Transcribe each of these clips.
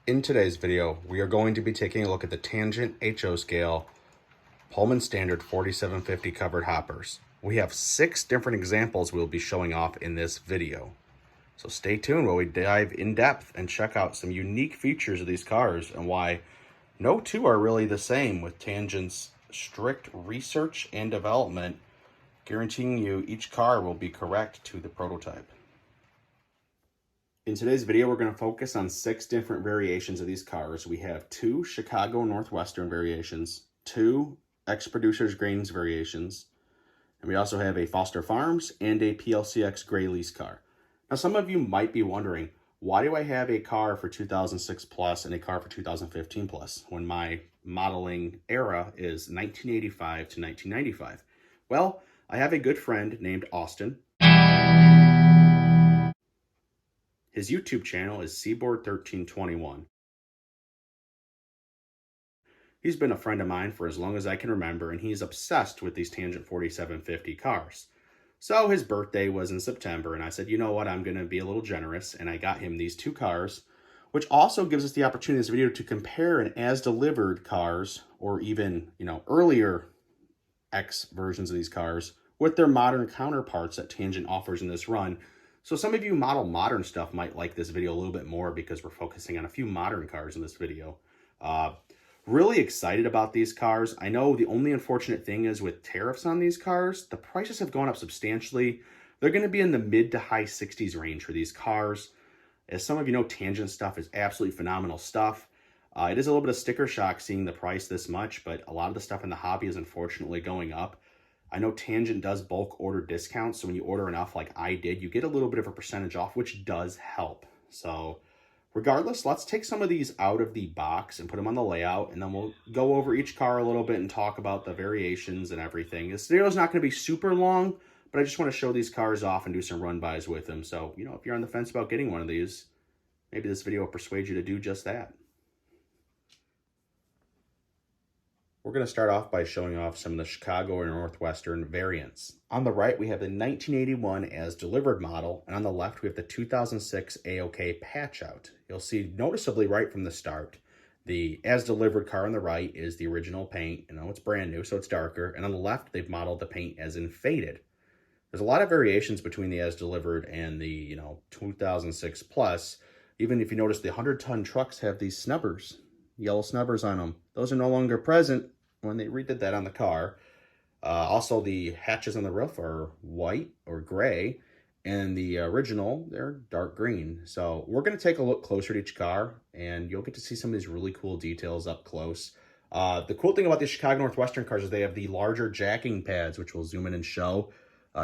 In today's video, we are going to be taking a look at the Tangent HO scale Pullman-Standard 4750 covered hoppers. We have 6 different examples we'll be showing off in this video. So stay tuned while we dive in depth and check out some unique features of these cars and why no two are really the same, with Tangent's strict research and development guaranteeing you each car will be correct to the prototype. In today's video, we're going to focus on 6 different variations of these cars. We have 2 Chicago Northwestern variations, 2 ex-producers grains variations, and we also have a Foster Farms and a PLCX gray lease car. Now, some of you might be wondering, why do I have a car for 2006 plus and a car for 2015 plus when my modeling era is 1985 to 1995? Well, I have a good friend named Austin. His YouTube channel is Seaboard1321. He's been a friend of mine for as long as I can remember, and he's obsessed with these Tangent 4750 cars. So his birthday was in September, and I said, you know what, I'm going to be a little generous, and I got him these 2 cars, which also gives us the opportunity in this video to compare an as-delivered cars, or even, earlier X versions of these cars, with their modern counterparts that Tangent offers in this run. So some of you model modern stuff might like this video a little bit more because we're focusing on a few modern cars in this video. Really excited about these cars. I know the only unfortunate thing is with tariffs on these cars, the prices have gone up substantially. They're going to be in the mid to high 60s range for these cars. As some of you know, Tangent stuff is absolutely phenomenal stuff. It is a little bit of sticker shock seeing the price this much, but a lot of the stuff in the hobby is unfortunately going up. I know Tangent does bulk order discounts, so when you order enough like I did, you get a little bit of a percentage off, which does help. So regardless, let's take some of these out of the box and put them on the layout, and then we'll go over each car a little bit and talk about the variations and everything. This video is not going to be super long, but I just want to show these cars off and do some run-bys with them. So, if you're on the fence about getting one of these, maybe this video will persuade you to do just that. We're going to start off by showing off some of the Chicago or Northwestern variants. On the right, we have the 1981 as delivered model, and on the left, we have the 2006 AOK patch out. You'll see noticeably right from the start, the as delivered car on the right is the original paint. It's brand new, so it's darker. And on the left, they've modeled the paint as in faded. There's a lot of variations between the as delivered and the 2006 plus. Even if you notice, the 100-ton trucks have these snubbers, yellow snubbers on them. Those are no longer present when they redid that on the car. Also, the hatches on the roof are white or gray, and the original, they're dark green. So we're going to take a look closer at each car, and you'll get to see some of these really cool details up close. The cool thing about the Chicago Northwestern cars is they have the larger jacking pads, which we'll zoom in and show.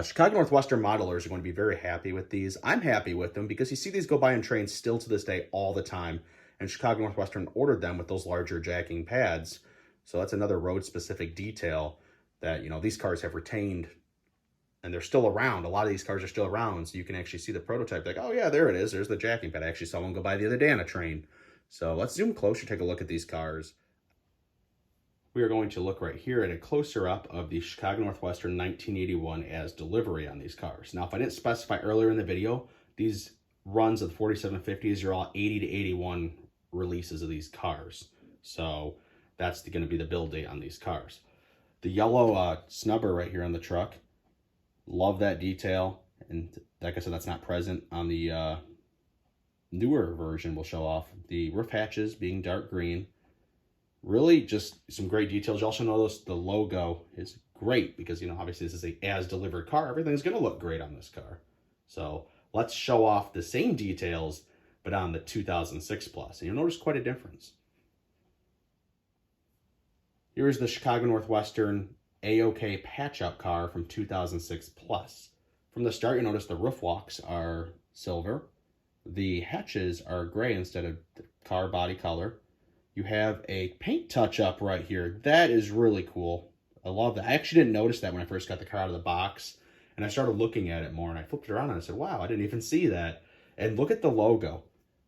Chicago Northwestern modelers are going to be very happy with these. I'm happy with them because you see these go by in trains still to this day all the time, and Chicago Northwestern ordered them with those larger jacking pads. So that's another road-specific detail that, these cars have retained, and they're still around. A lot of these cars are still around, so you can actually see the prototype. Like, oh yeah, there it is. There's the jacking pad. I actually saw one go by the other day on a train. So let's zoom closer, take a look at these cars. We are going to look right here at a closer up of the Chicago Northwestern 1981 as delivery on these cars. Now, if I didn't specify earlier in the video, these runs of the 4750s are all 80 to 81 releases of these cars. So that's going to be the build date on these cars. The yellow snubber right here on the truck, love that detail. And like I said, that's not present on the newer version. We'll show off the roof hatches being dark green. Really just some great details. You also notice the logo is great because, obviously this is a as-delivered car. Everything's going to look great on this car. So let's show off the same details, but on the 2006 plus. And you'll notice quite a difference. Here's the Chicago Northwestern AOK patch-up car from 2006 plus. From the start, you notice the roof walks are silver. The hatches are gray instead of the car body color. You have a paint touch-up right here. That is really cool. I love that. I actually didn't notice that when I first got the car out of the box, and I started looking at it more, and I flipped it around and I said, wow, I didn't even see that. And look at the logo.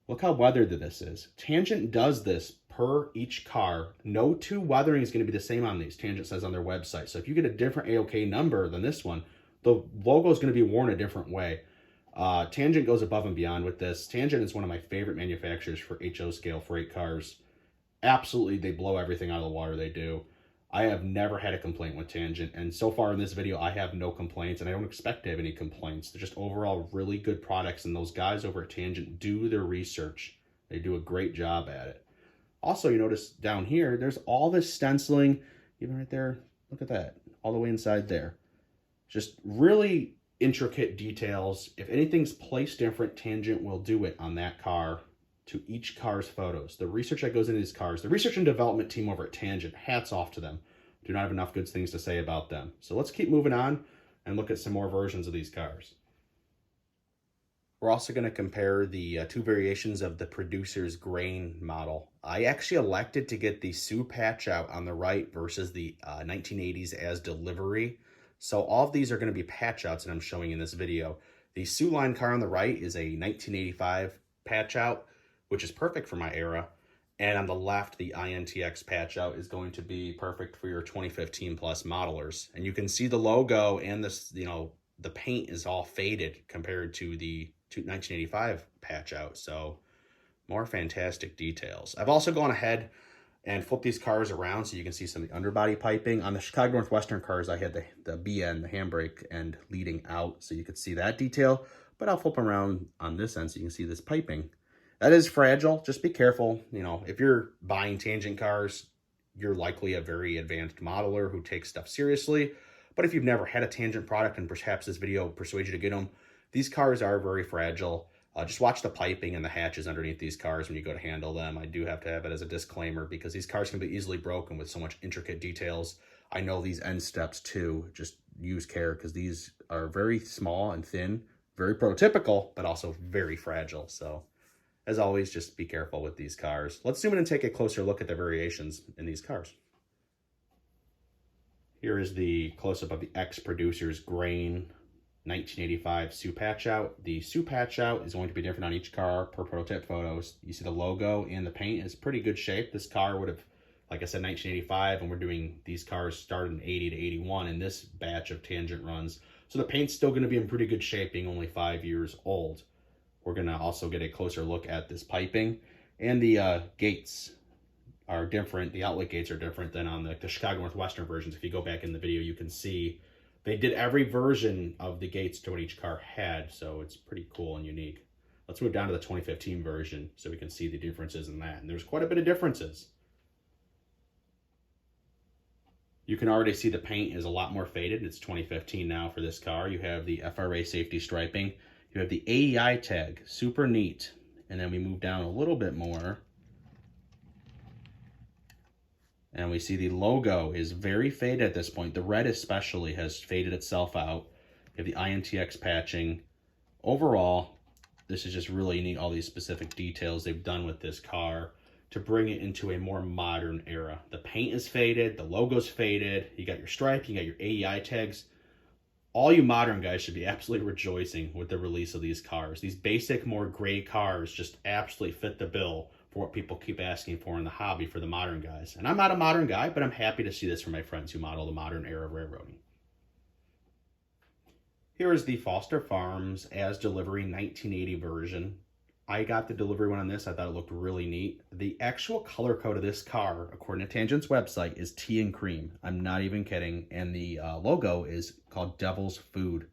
Look how weathered this is. Tangent does this per each car. No two weathering is going to be the same on these, Tangent says on their website. So if you get a different AOK number than this one, the logo is going to be worn a different way. Tangent goes above and beyond with this. Tangent is one of my favorite manufacturers for HO scale freight cars. Absolutely, they blow everything out of the water, they do. I have never had a complaint with Tangent, and so far in this video, I have no complaints, and I don't expect to have any complaints. They're just overall really good products, and those guys over at Tangent do their research. They do a great job at it. Also, you notice down here, there's all this stenciling, even right there, look at that, all the way inside there. Just really intricate details. If anything's placed different, Tangent will do it on that car to each car's photos. The research that goes into these cars, the research and development team over at Tangent, hats off to them. Do not have enough good things to say about them. So let's keep moving on and look at some more versions of these cars. We're also going to compare the two variations of the producer's grain model. I actually elected to get the Sioux patch out on the right versus the 1980s as delivery. So all of these are going to be patch outs that I'm showing in this video. The Sioux line car on the right is a 1985 patch out, which is perfect for my era. And on the left, the INTX patch out is going to be perfect for your 2015 plus modelers. And you can see the logo and this, the paint is all faded compared to the 1985 patch out. So more fantastic details. I've also gone ahead and flipped these cars around so you can see some of the underbody piping. On the Chicago Northwestern cars, I had the BN, the handbrake end leading out, so you could see that detail. But I'll flip them around on this end so you can see this piping. That is fragile. Just be careful. If you're buying Tangent cars, you're likely a very advanced modeler who takes stuff seriously. But if you've never had a Tangent product and perhaps this video persuades you to get them, these cars are very fragile. Just watch the piping and the hatches underneath these cars when you go to handle them. I do have to have it as a disclaimer because these cars can be easily broken with so much intricate details. I know these end steps too. Just use care because these are very small and thin, very prototypical, but also very fragile. So as always, just be careful with these cars. Let's zoom in and take a closer look at the variations in these cars. Here is the close-up of the ex-producer's grain 1985 Sioux patch out. The Sioux patch out is going to be different on each car per prototype photos. You see the logo and the paint is pretty good shape. This car would have, like I said, 1985, and we're doing these cars started in 80 to 81 in this batch of Tangent runs. So the paint's still going to be in pretty good shape, being only 5 years old. We're going to also get a closer look at this piping, and the gates are different. The outlet gates are different than on the Chicago Northwestern versions. If you go back in the video, you can see they did every version of the gates to what each car had, so it's pretty cool and unique. Let's move down to the 2015 version so we can see the differences in that. And there's quite a bit of differences. You can already see the paint is a lot more faded. It's 2015 now for this car. You have the FRA safety striping. You have the AEI tag, super neat. And then we move down a little bit more. And we see the logo is very faded at this point. The red especially has faded itself out. You have the INTX patching. Overall, this is just really neat, all these specific details they've done with this car to bring it into a more modern era. The paint is faded, the logo's faded, you got your stripe, you got your AEI tags. All you modern guys should be absolutely rejoicing with the release of these cars. These basic, more gray cars just absolutely fit the bill for what people keep asking for in the hobby for the modern guys. And I'm not a modern guy, but I'm happy to see this for my friends who model the modern era of railroading. Here is the Foster Farms as delivery 1980 version. I got the delivery one on this. I thought it looked really neat. The actual color code of this car, according to Tangent's website, is tea and cream. I'm not even kidding. And the logo is called Devil's Food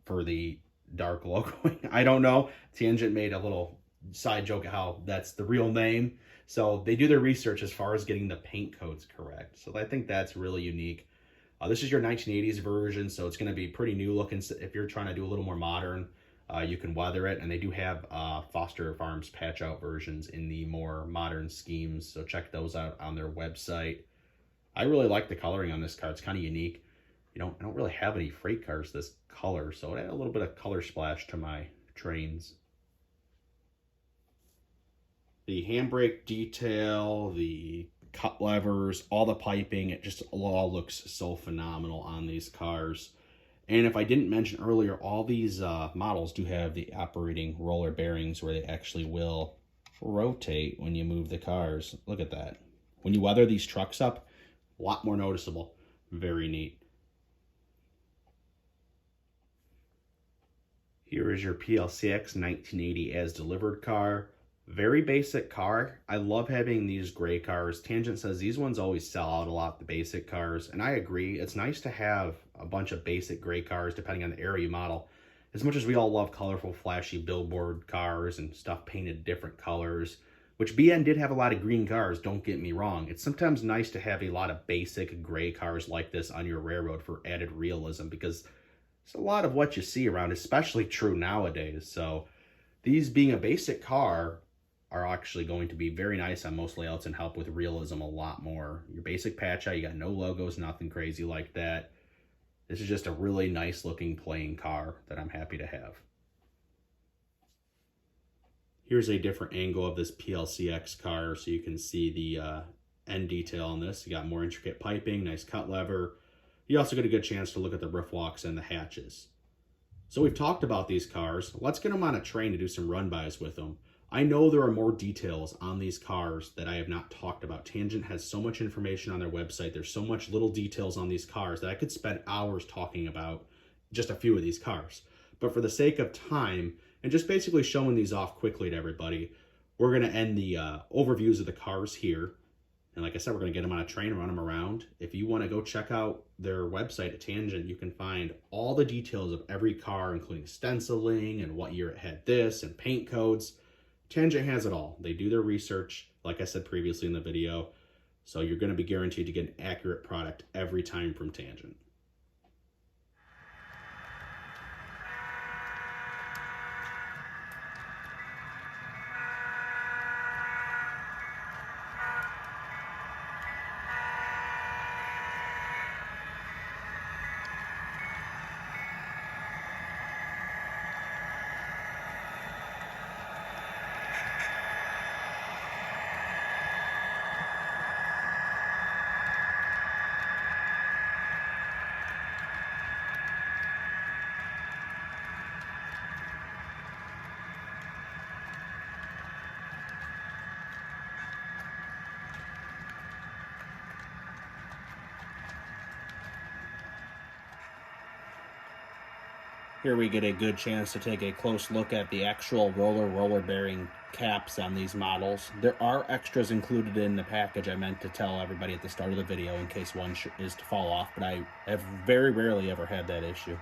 for the dark logoing. I don't know. Tangent made a little side joke at how that's the real name. So they do their research as far as getting the paint codes correct. So I think that's really unique. This is your 1980s version, so it's going to be pretty new looking. If you're trying to do a little more modern, you can weather it. And they do have Foster Farms patch out versions in the more modern schemes. So check those out on their website. I really like the coloring on this car. It's kind of unique. I don't really have any freight cars this color, so it added a little bit of color splash to my trains. The handbrake detail, the cut levers, all the piping, it just all looks so phenomenal on these cars. And if I didn't mention earlier, all these models do have the operating roller bearings where they actually will rotate when you move the cars. Look at that. When you weather these trucks up, a lot more noticeable. Very neat. Here is your PLCX 1980 as delivered car. Very basic car. I love having these gray cars. Tangent says these ones always sell out a lot, the basic cars, and I agree. It's nice to have a bunch of basic gray cars depending on the area you model. As much as we all love colorful, flashy billboard cars and stuff painted different colors, which BN did have a lot of green cars, don't get me wrong. It's sometimes nice to have a lot of basic gray cars like this on your railroad for added realism, because it's a lot of what you see around, especially true nowadays. So these being a basic car are actually going to be very nice on most layouts and help with realism a lot more. Your basic patch out, you got no logos, nothing crazy like that. This is just a really nice looking plain car that I'm happy to have. Here's a different angle of this PLCX car so you can see the end detail on this. You got more intricate piping, nice cut lever. You also get a good chance to look at the roof walks and the hatches. So we've talked about these cars. Let's get them on a train to do some run-bys with them. I know there are more details on these cars that I have not talked about. Tangent has so much information on their website. There's so much little details on these cars that I could spend hours talking about just a few of these cars. But for the sake of time, and just basically showing these off quickly to everybody, we're going to end the overviews of the cars here. And like I said, we're going to get them on a train and run them around. If you want to go check out their website at Tangent, you can find all the details of every car, including stenciling and what year it had this and paint codes. Tangent has it all. They do their research, like I said previously in the video. So you're going to be guaranteed to get an accurate product every time from Tangent. Here we get a good chance to take a close look at the actual roller bearing caps on these models. There are extras included in the package. I meant to tell everybody at the start of the video in case one is to fall off, but I have very rarely ever had that issue.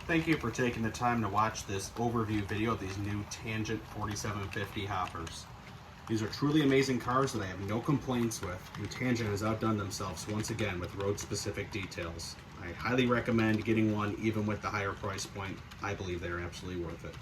Thank you for taking the time to watch this overview video of these new Tangent 4750 hoppers. These are truly amazing cars that I have no complaints with, and Tangent has outdone themselves once again with road-specific details. I highly recommend getting one even with the higher price point. I believe they are absolutely worth it.